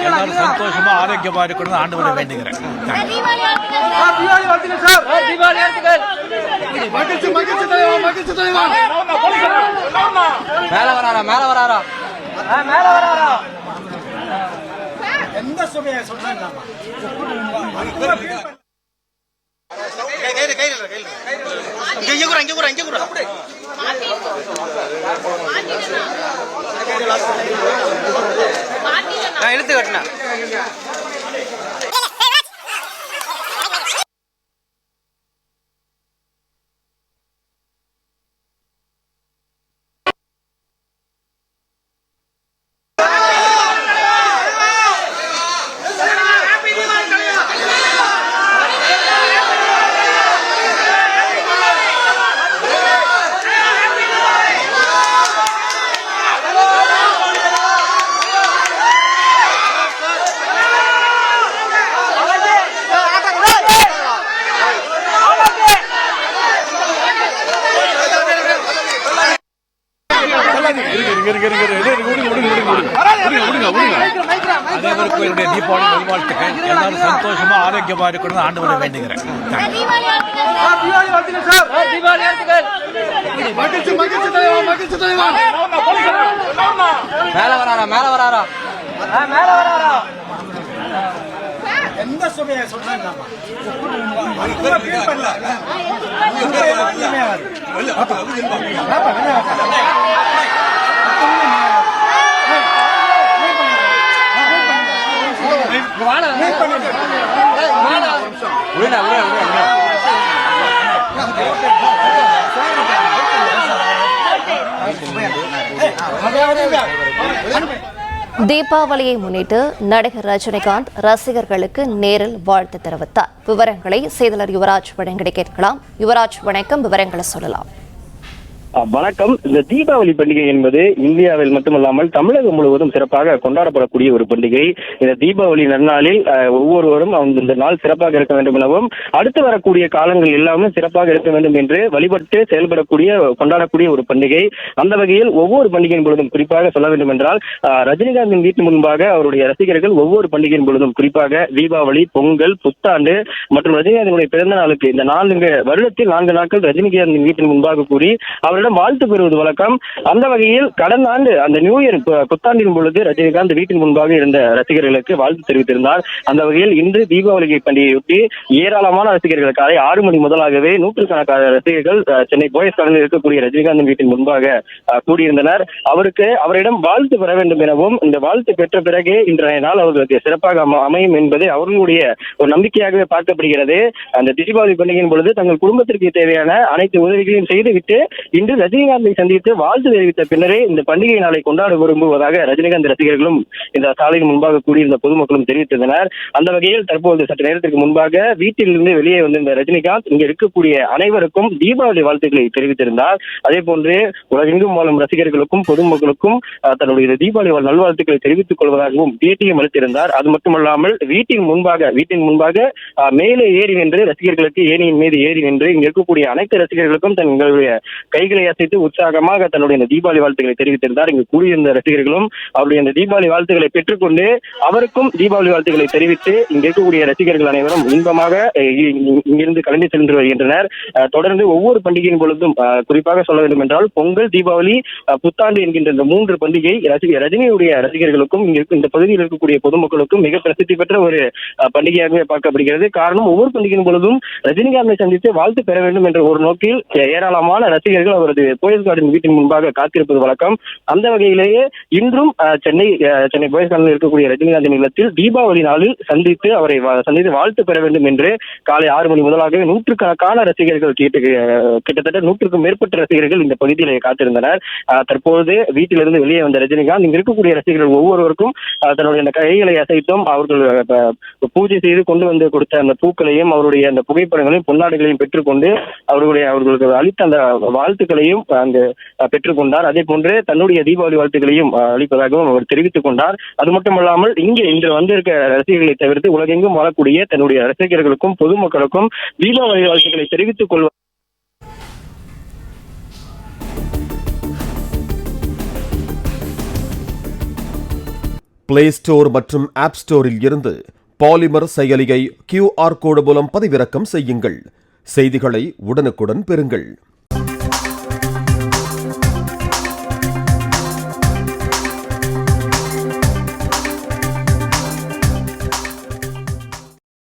எல்லாரும் சந்தோஷமா ஆரோக்கியமா இருக்கணும்னு ஆண்டவரை வேண்டிக்கிறேன். மேல வராரா எந்த சுமையை சொல்றாங்க இழுத்து கட்டினா அனைவருக்கும் என்னுடைய தீபாவளி நல்வாழ்த்துக்கள். எல்லாரும் சந்தோஷமா ஆரோக்கியமா இருக்கணும்னு ஆண்டவரை வேண்டிக்கிறேன். மேல வராரா எந்த சுமையை சொல்றாங்க தீபாவளியை முன்னிட்டு நடிகர் ரஜினிகாந்த் ரசிகர்களுக்கு நேரில் வாழ்த்து தெரிவித்தார். விவரங்களை செய்தியாளர் யுவராஜ் வழங்கி கேட்கலாம். யுவராஜ், வணக்கம். விவரங்களை சொல்லலாம். வணக்கம். இந்த தீபாவளி பண்டிகை என்பது இந்தியாவில் மட்டுமல்லாமல் தமிழகம் முழுவதும் சிறப்பாக கொண்டாடப்படக்கூடிய ஒரு பண்டிகை. இந்த தீபாவளி நன்னாளில் ஒவ்வொருவரும் இந்த நாள் சிறப்பாக இருக்க வேண்டும் எனவும் அடுத்து வரக்கூடிய காலங்கள் எல்லாமே சிறப்பாக இருக்க வேண்டும் என்று வழிபட்டு செயல்படக்கூடிய கொண்டாடக்கூடிய ஒரு பண்டிகை. அந்த வகையில் ஒவ்வொரு பண்டிகையின் பொழுதும் குறிப்பாக சொல்ல வேண்டும் என்றால் ரஜினிகாந்தின் வீட்டு முன்பாக அவருடைய ரசிகர்கள் ஒவ்வொரு பண்டிகையின் பொழுதும் குறிப்பாக தீபாவளி, பொங்கல், புத்தாண்டு மற்றும் ரஜினிகாந்தினுடைய பிறந்த நாளுக்கு இந்த 4 வருடத்தில் 4 நாட்கள் ரஜினிகாந்தின் வீட்டின் முன்பாக கூறி அவரிடம் வாழ்த்து பெறுவது வழக்கம். அந்த வகையில் கடந்த ஆண்டு அந்த நியூ இயர் புத்தாண்டின் பொழுது ரஜினிகாந்த் வீட்டின் முன்பாக இருந்த ரசிகர்களுக்கு வாழ்த்து தெரிவித்திருந்தார். அந்த வகையில் இன்று தீபாவளி பண்டிகையொட்டி ஏராளமான ரசிகர்கள் காலை 6 மணி முதலாகவே நூற்றுக்கணக்கான ரசிகர்கள் சென்னை போயஸ் கார்டனில் இருக்கக்கூடிய ரஜினிகாந்த் வீட்டின் முன்பாக கூடியிருந்தனர். அவரிடம் வாழ்த்து பெற வேண்டும் எனவும் இந்த வாழ்த்து பெற்ற பிறகே இன்றைய நாள் அவர்களுக்கு சிறப்பாக அமையும் என்பது அவர்களுடைய ஒரு நம்பிக்கையாகவே பார்க்கப்படுகிறது. அந்த தீபாவளி பண்டிகையின் பொழுது தங்கள் குடும்பத்திற்கு தேவையான அனைத்து உதவிகளையும் செய்துவிட்டு இன்று ரஜினிகாந்தை சந்தித்து வாழ்த்து தெரிவித்த பின்னரே இந்த பண்டிகை நாளை கொண்டாட விரும்புவதாக ரஜினிகாந்த் ரசிகர்களும் இந்த சாலையின் முன்பாக கூடியிருந்த பொதுமக்களும் தெரிவித்திருந்தனர். அந்த வகையில் தற்போது சற்று நேரத்திற்கு முன்பாக வீட்டிலிருந்து வெளியே வந்திருந்த ரஜினிகாந்த் இங்கு இருக்கக்கூடிய அனைவருக்கும் தீபாவளி வாழ்த்துக்களை தெரிவித்திருந்தார். அதே போன்று உலகெங்கும் வாழும் ரசிகர்களுக்கும் பொதுமக்களுக்கும் தன்னுடைய தீபாவளி நல்வாழ்த்துக்களை தெரிவித்துக் கொள்வதாகவும் பேட்டியும் அளித்திருந்தார். அது மட்டுமல்லாமல் வீட்டின் முன்பாக மேலே ஏறி நின்று ரசிகர்களுக்கு ஏணியின் மீது ஏறி நின்று இங்கு இருக்கக்கூடிய அனைத்து ரசிகர்களுக்கும் தங்களுடைய கைகளை அசைத்து உற்சாகமாக தன்னுடைய இந்த தீபாவளி வாழ்த்துக்களை தெரிவித்திருந்தார். இங்கு கூடியிருந்த ரசிகர்களும் அவருடைய இந்த தீபாவளி வாழ்த்துக்களை பெற்றுக்கொண்டு அவருக்கும் தீபாவளி வாழ்த்துக்களை தெரிவித்து இங்கு இருக்கக்கூடிய ரசிகர்கள் அனைவரும் இன்பமாக இங்கிருந்து கலந்து சென்று வருகின்றனர். தொடர்ந்து ஒவ்வொரு பண்டிகையின் பொழுதும் குறிப்பாக சொல்ல வேண்டும் என்றால் பொங்கல், தீபாவளி, புத்தாண்டு என்கின்ற இந்த 3 பண்டிகை ரஜினியுடைய ரசிகர்களுக்கும் இந்த பகுதியில் இருக்கக்கூடிய பொதுமக்களுக்கும் மிக பிரசித்தி பெற்ற ஒரு பண்டிகையாகவே பார்க்கப்படுகிறது. காரணம், ஒவ்வொரு பண்டிகையின் பொழுதும் ரஜினிகாந்தை சந்தித்து வாழ்த்து பெற வேண்டும் என்ற ஒரு நோக்கில் ஏராளமான ரசிகர்கள் அவரது போயஸ் கார்டன் வீட்டின் முன்பாக காத்திருப்பது வழக்கம். அந்த வகையிலேயே இன்றும் சென்னை போயஸ் கார்டனில் இருக்கக்கூடிய ரஜினிகாந்தின் இல்லத்தில் தீபாவளி நாளில் அவரை சந்தித்து வாழ்த்து பெற வேண்டும் என்று காலை 6 மணி முதலாக நூற்றுக்கணக்கான ரசிகர்கள் கிட்டத்தட்ட 100க்கும் மேற்பட்ட ரசிகர்கள் இந்த பகுதியில் காத்திருந்தனர். தற்போது வீட்டிலிருந்து வெளியே வந்த ரஜினிகாந்த் இங்கு இருக்கக்கூடிய ரசிகர்கள் ஒவ்வொருவருக்கும் தன்னுடைய அந்த கைகளை அசைத்தும் அவர்கள் பூஜை செய்து கொண்டு வந்து கொடுத்த அந்த பூக்களையும் அவருடைய அந்த புகைப்படங்களையும் பொன்னாடுகளையும் பெற்றுக்கொண்டு அவர்களுக்கு அளித்த அந்த வாழ்த்துக்களையும் அங்கு பெற்றுக்கொண்டார். அதே போன்று தன்னுடைய தீபாவளி வாழ்த்துக்களையும் அளிப்பதாகவும் அவர் தெரிவித்துக் கொண்டார். அது மட்டுமல்லாமல் இங்கே இன்று வந்திருக்க ரசிகர்களை தவிர்த்து உலகெங்கும் வாழக்கூடிய தன்னுடைய ரசிகர்களுக்கும் பொதுமக்களுக்கும் தீபாவளி வாழ்த்துக்களை தெரிவித்துக் கொள்வார். பிளே ஸ்டோர் மற்றும் ஆப் ஸ்டோரில் இருந்து பாலிமர் செயலியை QR கோடு மூலம் பதிவிறக்கம் செய்யுங்கள். செய்திகளை உடனுக்குடன் பெறுங்கள்.